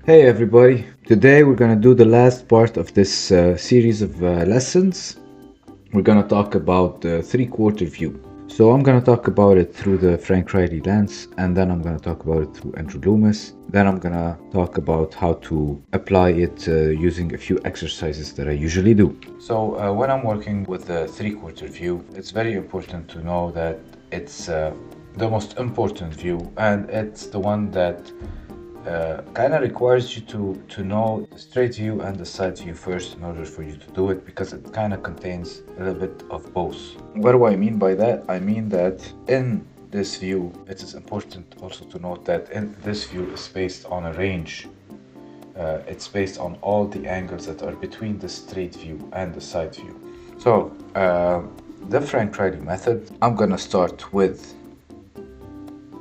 Hey everybody, today we're gonna do the last part of this series of lessons. We're gonna talk about the three-quarter view. So I'm gonna talk about it through the Frank Reilly lens, and then I'm gonna talk about it through Andrew Loomis. Then I'm gonna talk about how to apply it using a few exercises that I usually do. So when I'm working with the three-quarter view, it's very important to know that it's the most important view, and it's the one that kind of requires you to know the straight view and the side view first in order for you to do it, because it kind of contains a little bit of both. What do I mean by that? I mean that in this view, it is important also to note that in this view is based on a range. It's based on all the angles that are between the straight view and the side view. So the Frank Reilly method, I'm gonna start with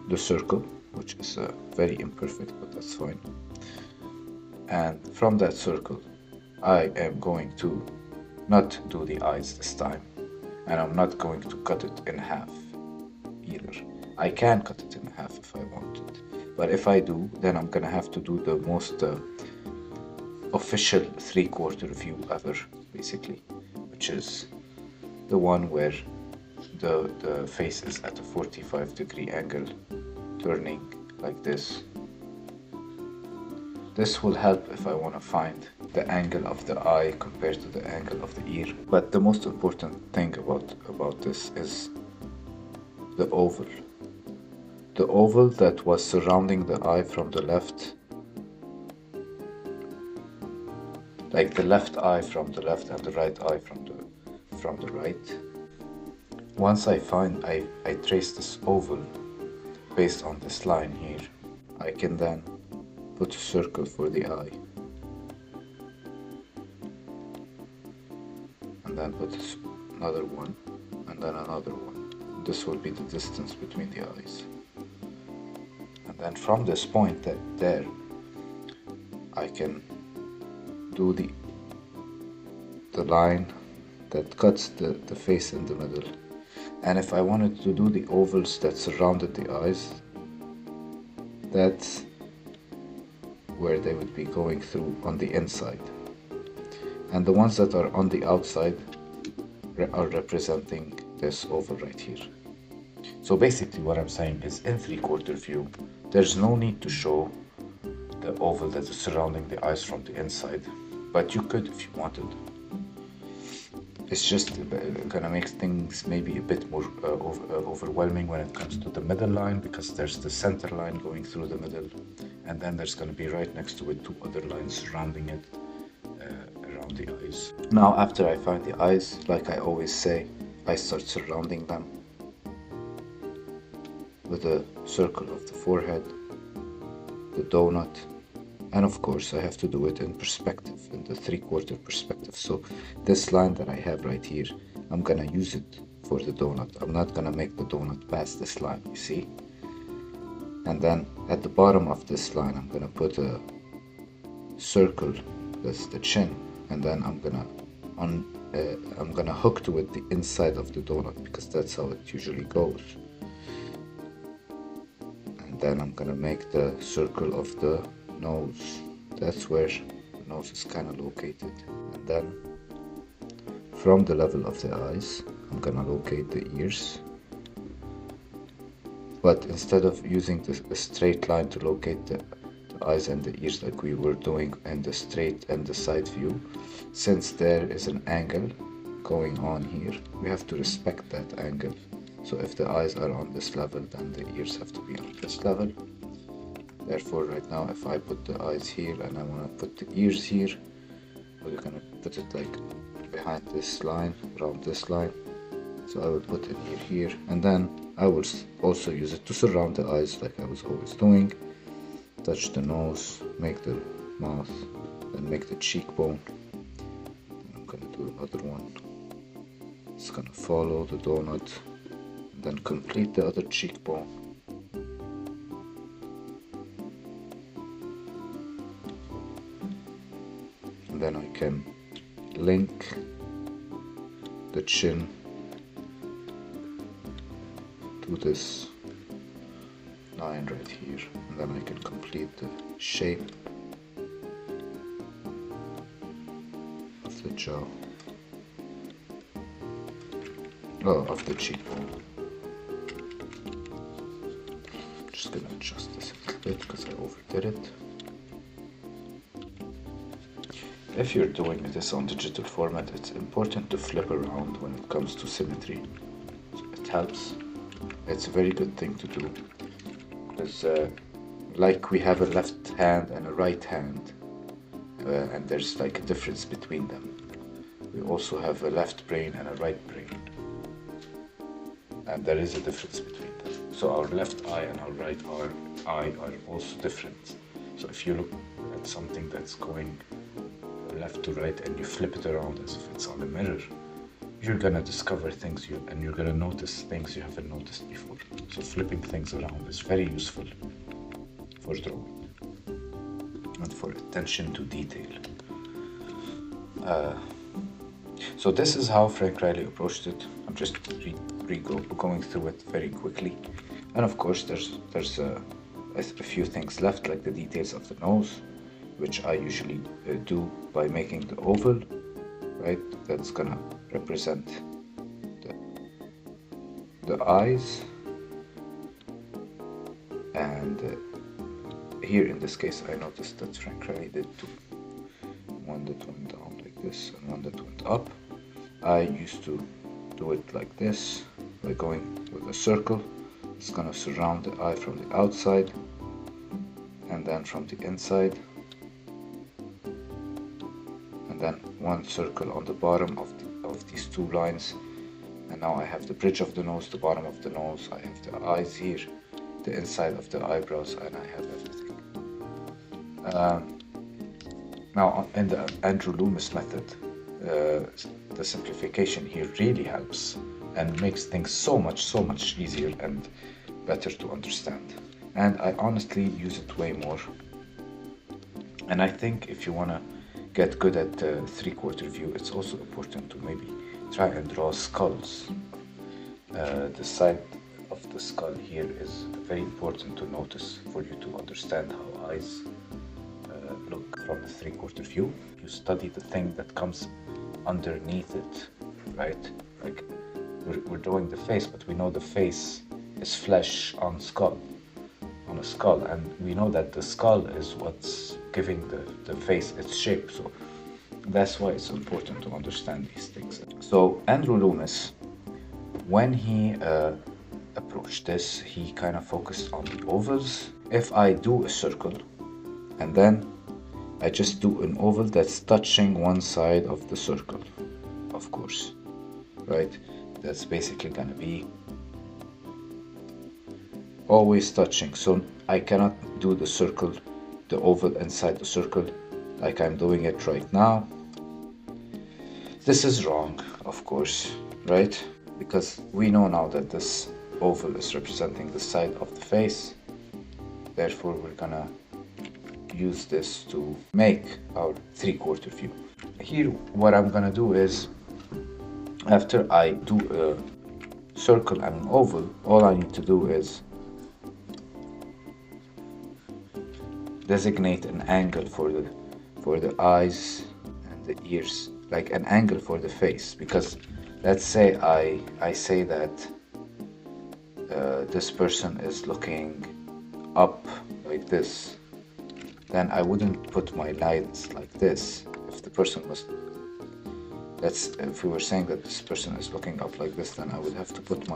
the circle, which is very imperfect, but that's fine. And from that circle, I am going to not do the eyes this time, and I'm not going to cut it in half either. I can cut it in half if I wanted, but if I do, then I'm gonna have to do the most official three-quarter view ever, basically, which is the one where the face is at a 45-degree angle, turning like this. This will help if I want to find the angle of the eye compared to the angle of the ear. But the most important thing about this is the oval. The oval that was surrounding the eye from the left, like the left eye from the left and the right eye from the right. Once I trace this oval based on this line here, I can then put a circle for the eye, and then put another one, and then another one. This will be the distance between the eyes. And then from this point there, I can do the line that cuts the face in the middle. And if I wanted to do the ovals that surrounded the eyes, that's where they would be going through on the inside. And the ones that are on the outside are representing this oval right here. So basically what I'm saying is, in three-quarter view, there's no need to show the oval that is surrounding the eyes from the inside, but you could if you wanted. It's just gonna make things maybe a bit more overwhelming when it comes to the middle line, because there's the center line going through the middle, and then there's gonna be right next to it two other lines surrounding it around the eyes. Now after I find the eyes, like I always say, I start surrounding them with a circle of the forehead, the donut, and of course I have to do it in perspective, in the three-quarter perspective. So this line that I have right here, I'm gonna use it for the donut. I'm not gonna make the donut past this line, you see? And then at the bottom of this line, I'm gonna put a circle, that's the chin, and then I'm gonna hook to it the inside of the donut, because that's how it usually goes. And then I'm gonna make the circle of the nose. That's where the nose is kind of located. And then from the level of the eyes, I'm gonna locate the ears. But instead of using a straight line to locate the eyes and the ears like we were doing in the straight and the side view, since there is an angle going on here, we have to respect that angle. So if the eyes are on this level, then the ears have to be on this level. Therefore, right now, if I put the eyes here and I want to put the ears here, we're gonna put it like behind this line, around this line. So I will put an ear here, and then I will also use it to surround the eyes like I was always doing. Touch the nose, make the mouth, then make the cheekbone. I'm gonna do another one. It's gonna follow the donut, and then complete the other cheekbone. Then I can link the chin to this line right here, and then I can complete the shape the jaw. Oh, of the cheekbone. Just gonna adjust this a little bit because I overdid it. If you're doing this on digital format, it's important to flip around when it comes to symmetry. So it helps. It's a very good thing to do because like we have a left hand and a right hand, and there's like a difference between them. We also have a left brain and a right brain, and there is a difference between them. So our left eye and our right eye are also different. So if you look at something that's going left to right and you flip it around as if it's on a mirror, you're gonna discover things and you're gonna notice things you haven't noticed before. So flipping things around is very useful for drawing and for attention to detail. So this is how Frank Reilly approached it. I'm just going through it very quickly, and of course there's a few things left, like the details of the nose, which I usually do by making the oval, right? That's gonna represent the eyes, and here in this case I noticed that Frank Reilly did two, one that went down like this and one that went up. I used to do it like this by going with a circle. It's gonna surround the eye from the outside and then from the inside, and then one circle on the bottom of these two lines. And now I have the bridge of the nose, the bottom of the nose, I have the eyes here, the inside of the eyebrows, and I have everything. Now in the Andrew Loomis method, the simplification here really helps and makes things so much easier and better to understand. And I honestly use it way more. And I think if you want to get good at three-quarter view, it's also important to maybe try and draw skulls. The side of the skull here is very important to notice for you to understand how eyes look from the three-quarter view. You study the thing that comes underneath it, right? Like we're drawing the face, but we know the face is flesh on a skull, and we know that the skull is what's giving the face its shape. So that's why it's important to understand these things. So Andrew Loomis, when he approached this, he kind of focused on the ovals. If I do a circle and then I just do an oval that's touching one side of the circle, of course, right? That's basically gonna be always touching. So I cannot do the circle, the oval inside the circle like I'm doing it right now. This is wrong, of course, right? Because we know now that this oval is representing the side of the face. Therefore, we're gonna use this to make our three-quarter view. Here, what I'm gonna do is, after I do a circle and an oval, all I need to do is designate an angle for the eyes and the ears, like an angle for the face. Because let's say I say that this person is looking up like this, then I wouldn't put my lines like this. If the person was, if we were saying that this person is looking up like this, then I would have to put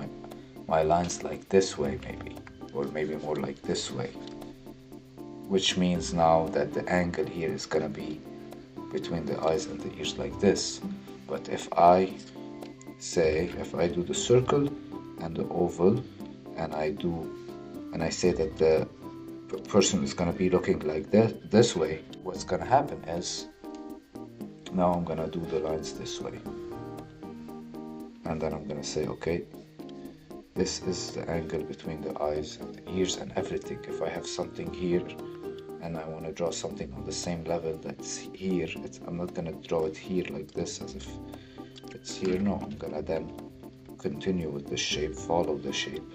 my lines like this way maybe, or maybe more like this way, which means now that the angle here is gonna be between the eyes and the ears like this. But if I do the circle and the oval, and I say that the person is gonna be looking like this way, what's gonna happen is, now I'm gonna do the lines this way, and then I'm gonna say, okay, this is the angle between the eyes and the ears and everything. If I have something here and I want to draw something on the same level that's here, I'm not gonna draw it here like this as if it's here. No, I'm gonna then continue with the shape, follow the shape,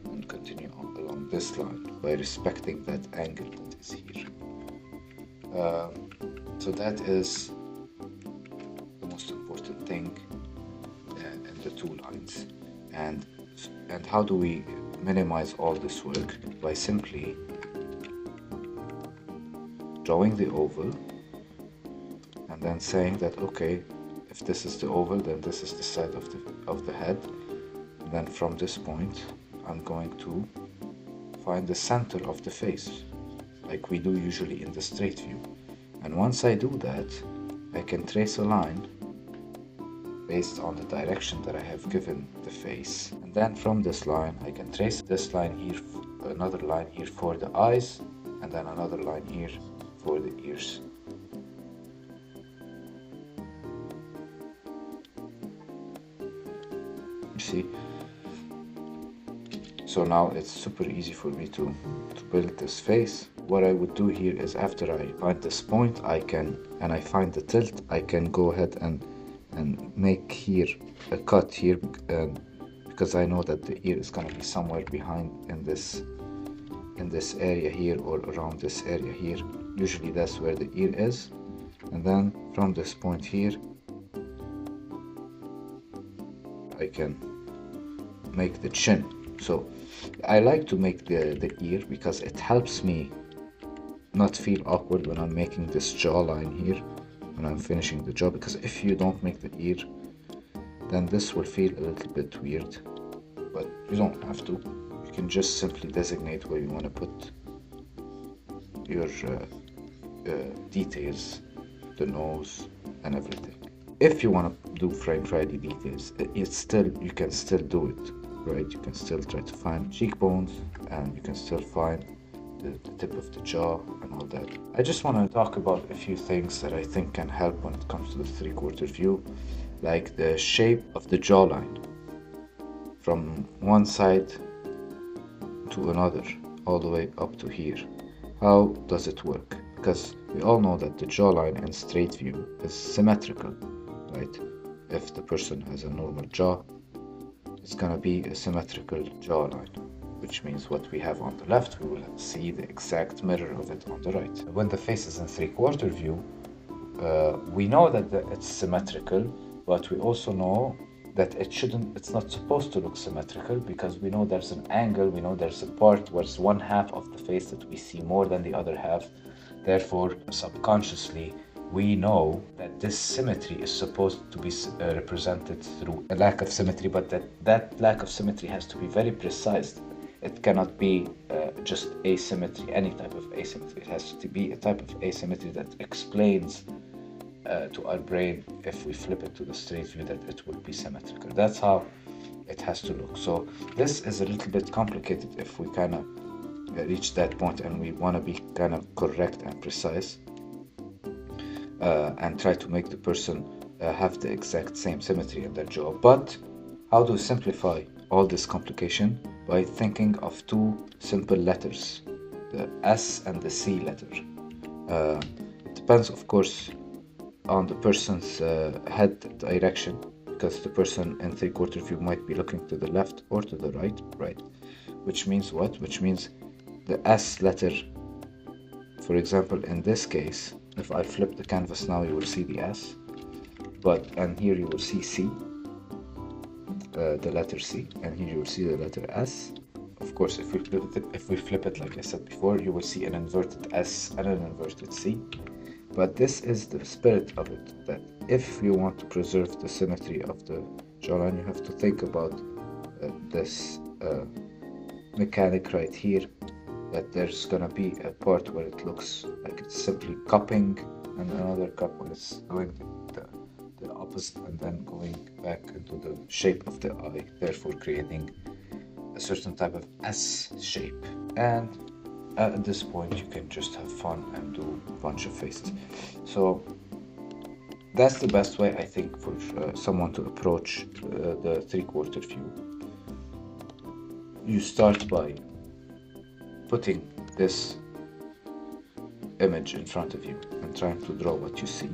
and continue along this line by respecting that angle that is here. So that is two lines. And how do we minimize all this work? By simply drawing the oval and then saying that, okay, if this is the oval, then this is the side of the head. And then from this point, I'm going to find the center of the face, like we do usually in the straight view. And once I do that, I can trace a line based on the direction that I have given the face. And then from this line, I can trace this line here, another line here for the eyes, and then another line here for the ears. You see? So now it's super easy for me to build this face. What I would do here is, after I find this point, and I find the tilt, I can go ahead and make here a cut here, because I know that the ear is going to be somewhere behind in this area here, or around this area here. Usually that's where the ear is. And then from this point here, I can make the chin. So I like to make the ear because it helps me not feel awkward when I'm making this jawline here, when I'm finishing the jaw, because if you don't make the ear, then this will feel a little bit weird. But you don't have to. You can just simply designate where you want to put your details, the nose and everything. If you want to do Frank Reilly details, you can still do it, right? You can still try to find cheekbones, and you can still find the tip of the jaw and all that. I just want to talk about a few things that I think can help when it comes to the three-quarter view, like the shape of the jawline from one side to another, all the way up to here. How does it work? Because we all know that the jawline in straight view is symmetrical, right? If the person has a normal jaw, it's gonna be a symmetrical jawline, which means what we have on the left, we will see the exact mirror of it on the right. When the face is in three-quarter view, we know that it's symmetrical, but we also know that it's not supposed to look symmetrical, because we know there's an angle, we know there's a part where it's one half of the face that we see more than the other half. Therefore, subconsciously, we know that this symmetry is supposed to be represented through a lack of symmetry, but that lack of symmetry has to be very precise. It cannot be just asymmetry, any type of asymmetry. It has to be a type of asymmetry that explains to our brain, if we flip it to the straight view, that it will be symmetrical. That's how it has to look. So this is a little bit complicated if we kind of reach that point and we want to be kind of correct and precise, and try to make the person have the exact same symmetry in their jaw. But how do we simplify all this complication? By thinking of two simple letters, the S and the C letter. It depends, of course, on the person's head direction, because the person in three-quarter view might be looking to the left or to the right, which means what? Which means the S letter, for example, in this case, if I flip the canvas now, you will see the S, and here you will see C, the letter C, and here you will see the letter S. Of course, if we flip it like I said before, you will see an inverted S and an inverted C. But this is the spirit of it, that if you want to preserve the symmetry of the jawline, you have to think about this mechanic right here, that there's gonna be a part where it looks like it's simply cupping, and another cup when it's going the opposite, and then going back into the shape of the eye, therefore creating a certain type of S shape. And at this point you can just have fun and do a bunch of faces. So that's the best way, I think, for someone to approach the three-quarter view. You start by putting this image in front of you and trying to draw what you see,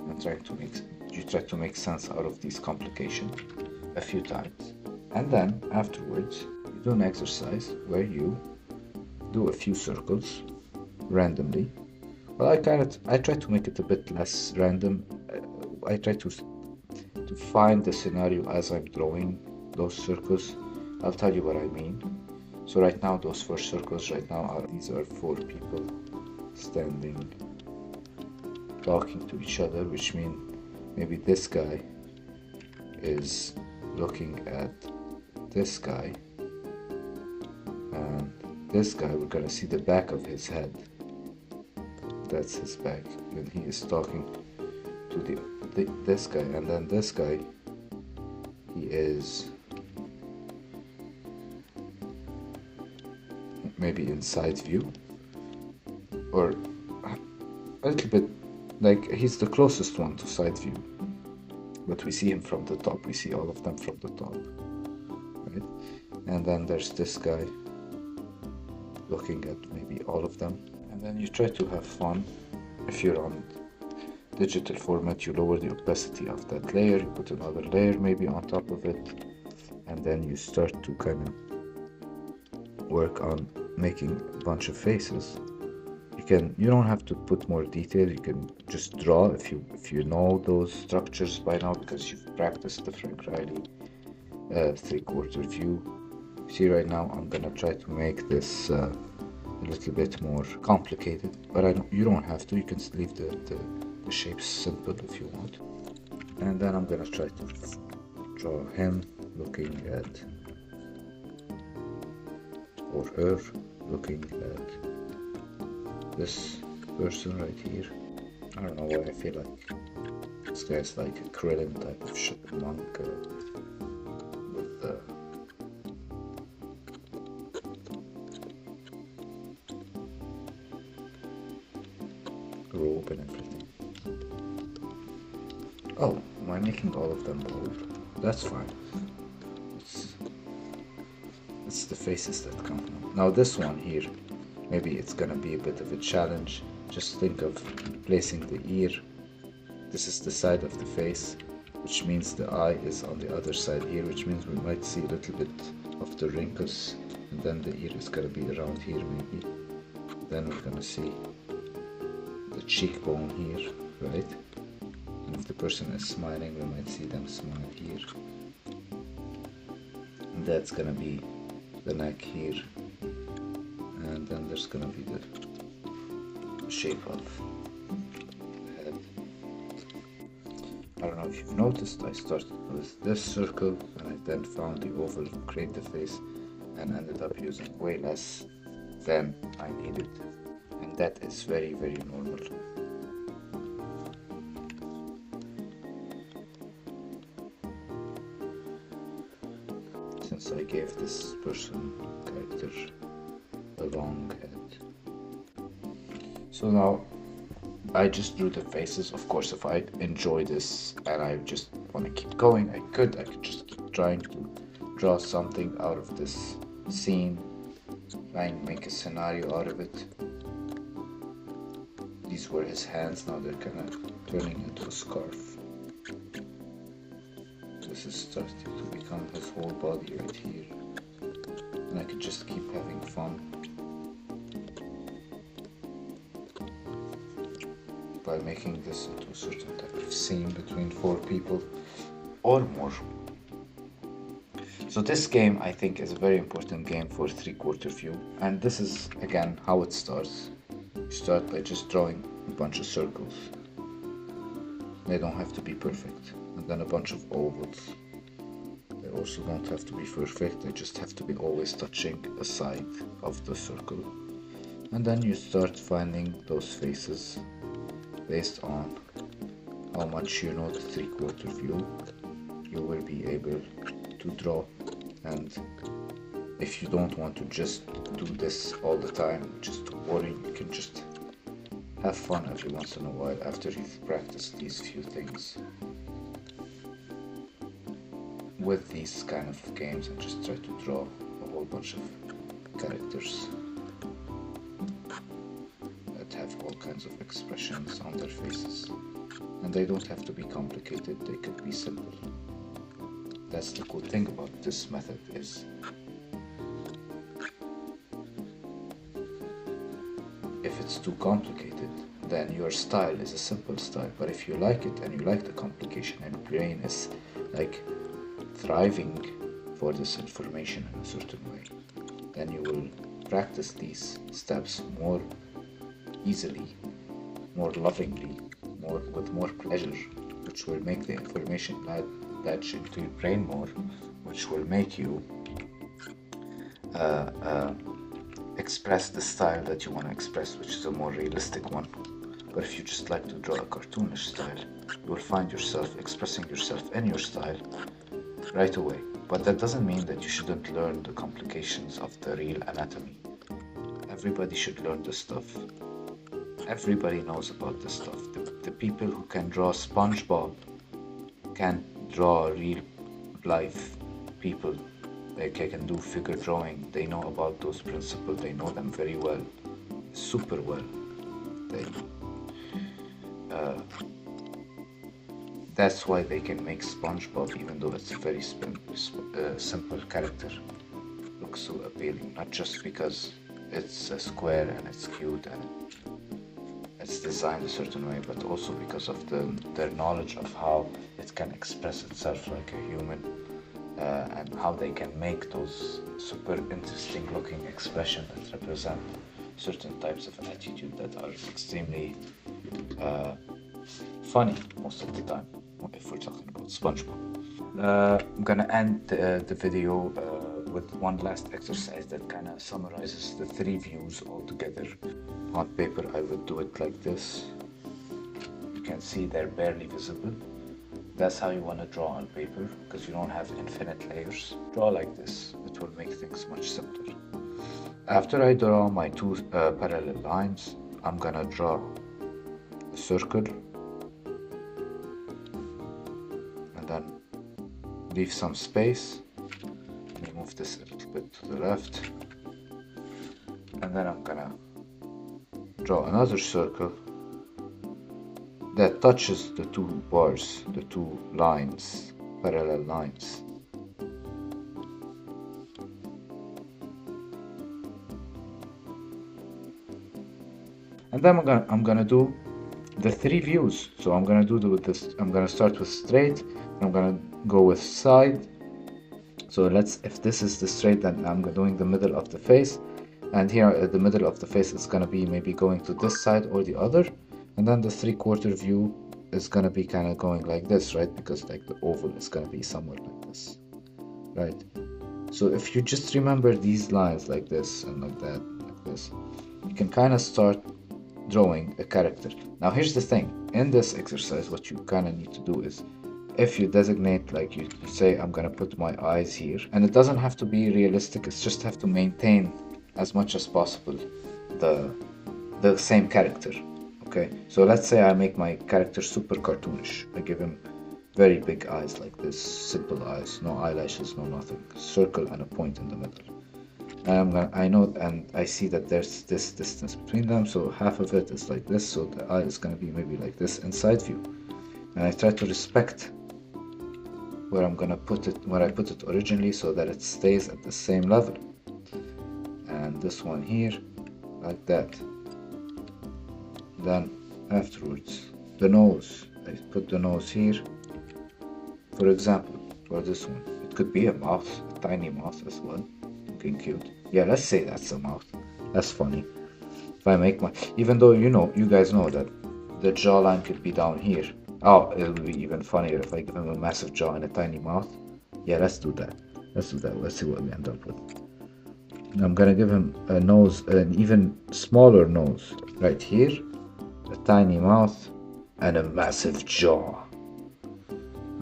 and try to make sense out of these complications a few times. And then afterwards you do an exercise where you do a few circles randomly. Well, I try to make it a bit less random. I try to to find the scenario as I'm drawing those circles. I'll tell you what I mean. So right now, those first circles right now these are 4 people standing, talking to each other, which means maybe this guy is looking at this guy, and this guy, we're gonna see the back of his head. That's his back, and he is talking to this guy, and then this guy, he is maybe in side view, or a little bit like he's the closest one to side view, but we see him from the top. We see all of them from the top, right? And then there's this guy looking at maybe all of them. And then you try to have fun. If you're on digital format, you lower the opacity of that layer, you put another layer maybe on top of it, and then you start to kind of work on making a bunch of faces. You don't have to put more detail, you can just draw if you know those structures by now, because you've practiced the Frank Reilly 3/4 view. See, right now I'm gonna try to make this a little bit more complicated, but you don't have to. You can leave the shapes simple if you want. And then I'm gonna try to draw him looking at, or her looking at this person right here. I don't know why I feel like this guy's like a Krillin type of monk with the robe and everything. Oh, am I making all of them bold? That's fine. It's the faces that count now. Now this one here, maybe it's gonna be a bit of a challenge. Just think of placing the ear. This is the side of the face, which means the eye is on the other side here, which means we might see a little bit of the wrinkles, and then the ear is gonna be around here maybe. Then we're gonna see the cheekbone here, right? And if the person is smiling, we might see them smile here. And that's gonna be the neck here. And then there's gonna be the shape of the head. I don't know if you've noticed, I started with this circle and I then found the oval to create the face and ended up using way less than I needed. And that is very, very normal. Since I gave this person character a long head. So now I just drew the faces. Of course, if I enjoy this and I just want to keep going, I could just keep trying to draw something out of this scene, try and make a scenario out of it. These were his hands, now they're kind of turning into a scarf. This is starting to become his whole body right here. And I could just keep having fun by making this into a certain type of scene between 4 people or more. So this game, I think, is a very important game for 3/4 view, and this is again how it starts. You start by just drawing a bunch of circles. They don't have to be perfect. And then a bunch of ovals. They also don't have to be perfect, they just have to be always touching a side of the circle. And then you start finding those faces based on how much you know the 3/4 view. You will be able to draw, and if you don't want to just do this all the time, just too boring, you can just have fun every once in a while after you've practiced these few things with these kind of games, and just try to draw a whole bunch of characters that have all kinds of expressions on their faces, and they don't have to be complicated, they could be simple. That's the cool thing about this method, is if it's too complicated, then your style is a simple style. But if you like it and you like the complication and your brain is like thriving for this information in a certain way, then you will practice these steps more easily, more lovingly, with more pleasure, which will make the information latch into your brain more, which will make you express the style that you want to express, which is a more realistic one. But if you just like to draw a cartoonish style, you will find yourself expressing yourself in your style right away. But that doesn't mean that you shouldn't learn the complications of the real anatomy. Everybody should learn this stuff. Everybody knows about this stuff. The people who can draw SpongeBob can draw real life people. They can do figure drawing. They know about those principles. They know them very well, super well. That's why they can make SpongeBob, even though it's a very simple character, looks so appealing. Not just because it's a square and it's cute and it's designed a certain way, but also because of their knowledge of how it can express itself like a human, and how they can make those super interesting looking expressions that represent certain types of attitude that are extremely funny most of the time, if we're talking about SpongeBob. I'm gonna end the video with one last exercise that kind of summarizes the three views all together. On paper I would do it like this. You can see they're barely visible. That's how you want to draw on paper, because you don't have infinite layers. Draw like this, it will make things much simpler. After I draw my two parallel lines, I'm gonna draw a circle and then leave some space. Let me move this a little bit to the left, and then I'm gonna draw another circle that touches the two bars, the two lines, parallel lines. And then I'm gonna do the three views. So I'm gonna do this. I'm gonna start with straight. I'm gonna go with side. So if this is the straight, then I'm doing the middle of the face. And here at the middle of the face is gonna be maybe going to this side or the other. And then the 3/4 view is gonna be kind of going like this, right? Because like the oval is gonna be somewhere like this, right? So if you just remember these lines like this and like that, like this, you can kind of start drawing a character. Now here's the thing, in this exercise what you kind of need to do is, if you designate, like you say, I'm gonna put my eyes here, and it doesn't have to be realistic, it's just have to maintain as much as possible the same character. Okay, so let's say I make my character super cartoonish. I give him very big eyes like this, simple eyes, no eyelashes, no nothing, circle and a point in the middle. And I know and I see that there's this distance between them, so half of it is like this, so the eye is gonna be maybe like this in side view. And I try to respect where I'm gonna put it, where I put it originally, so that it stays at the same level. And this one here, like that. Then afterwards, the nose, I put the nose here. For example, for this one, it could be a mouth, a tiny mouth as well, looking cute. Yeah, let's say that's a mouth. That's funny. If I make my, even though you guys know that the jawline could be down here. Oh, it'll be even funnier if I give him a massive jaw and a tiny mouth. Yeah, let's do that. Let's do that. Let's see what we end up with. I'm gonna give him a nose, an even smaller nose right here, a tiny mouth, and a massive jaw.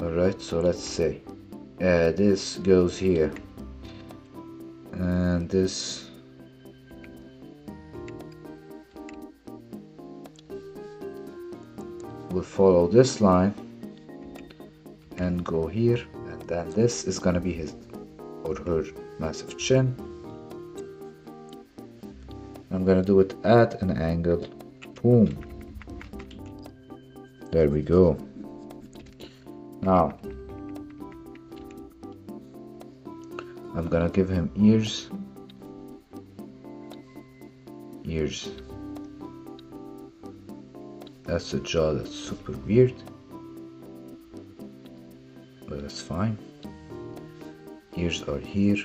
Alright, so let's say this goes here, and this will follow this line and go here, and then this is gonna be his or her massive chin. I'm gonna do it at an angle. Boom. There we go. Now I'm gonna give him ears. That's a jaw that's super weird, but that's fine. Ears are here.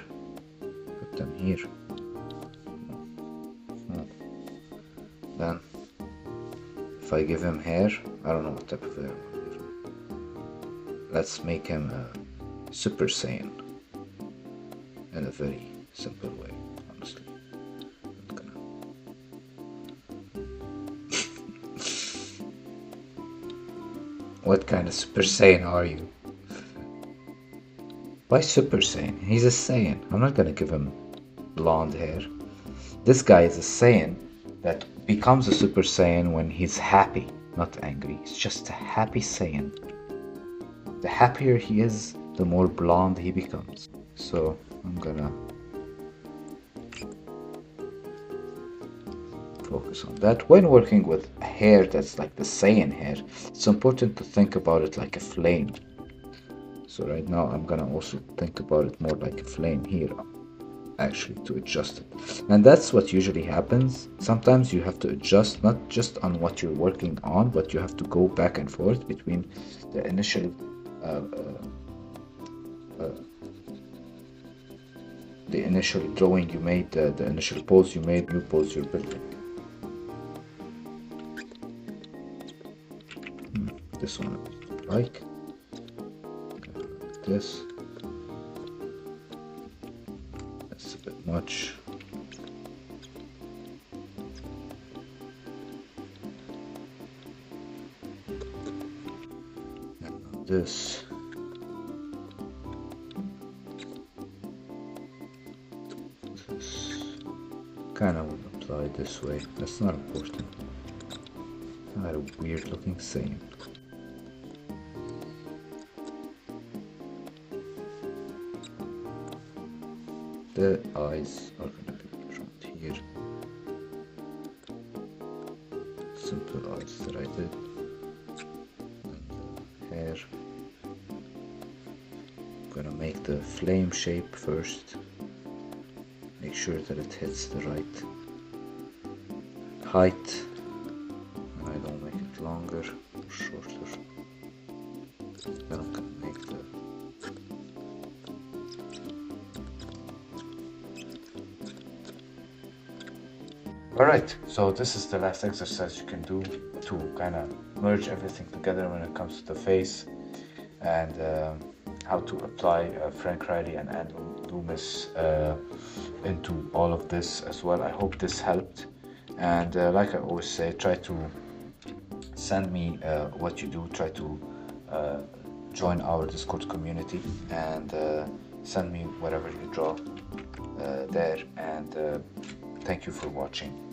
Put them here. Then, if I give him hair, I don't know what type of hair. Let's make him a Super Saiyan in a very simple way, honestly. Not gonna... What kind of Super Saiyan are you? Why Super Saiyan? He's a Saiyan. I'm not gonna give him blonde hair. This guy is a Saiyan that becomes a Super Saiyan when he's happy, not angry. He's just a happy Saiyan. The happier he is, the more blonde he becomes. So I'm gonna focus on that. When working with hair that's like the Saiyan hair, it's important to think about it like a flame. So right now I'm gonna also think about it more like a flame here, actually, to adjust it. And that's what usually happens. Sometimes you have to adjust not just on what you're working on, but you have to go back and forth between the initial drawing you made, the initial pose you made, new pose you're building. This one I like. This. That's a bit much. And this. Kind of would apply this way. That's not important. Not a weird looking Saiyan. The eyes are gonna be around here. Simple eyes that I did. And the hair. I'm gonna make the flame shape first. Make sure that it hits the right height, and I don't make it longer or shorter. Then I'm gonna make the Alright, so this is the last exercise you can do to kind of merge everything together when it comes to the face, and how to apply Frank Reilly and Andrew Loomis into all of this as well. I hope this helped, and like I always say, try to send me what you do. Try to join our Discord community and send me whatever you draw there, and thank you for watching.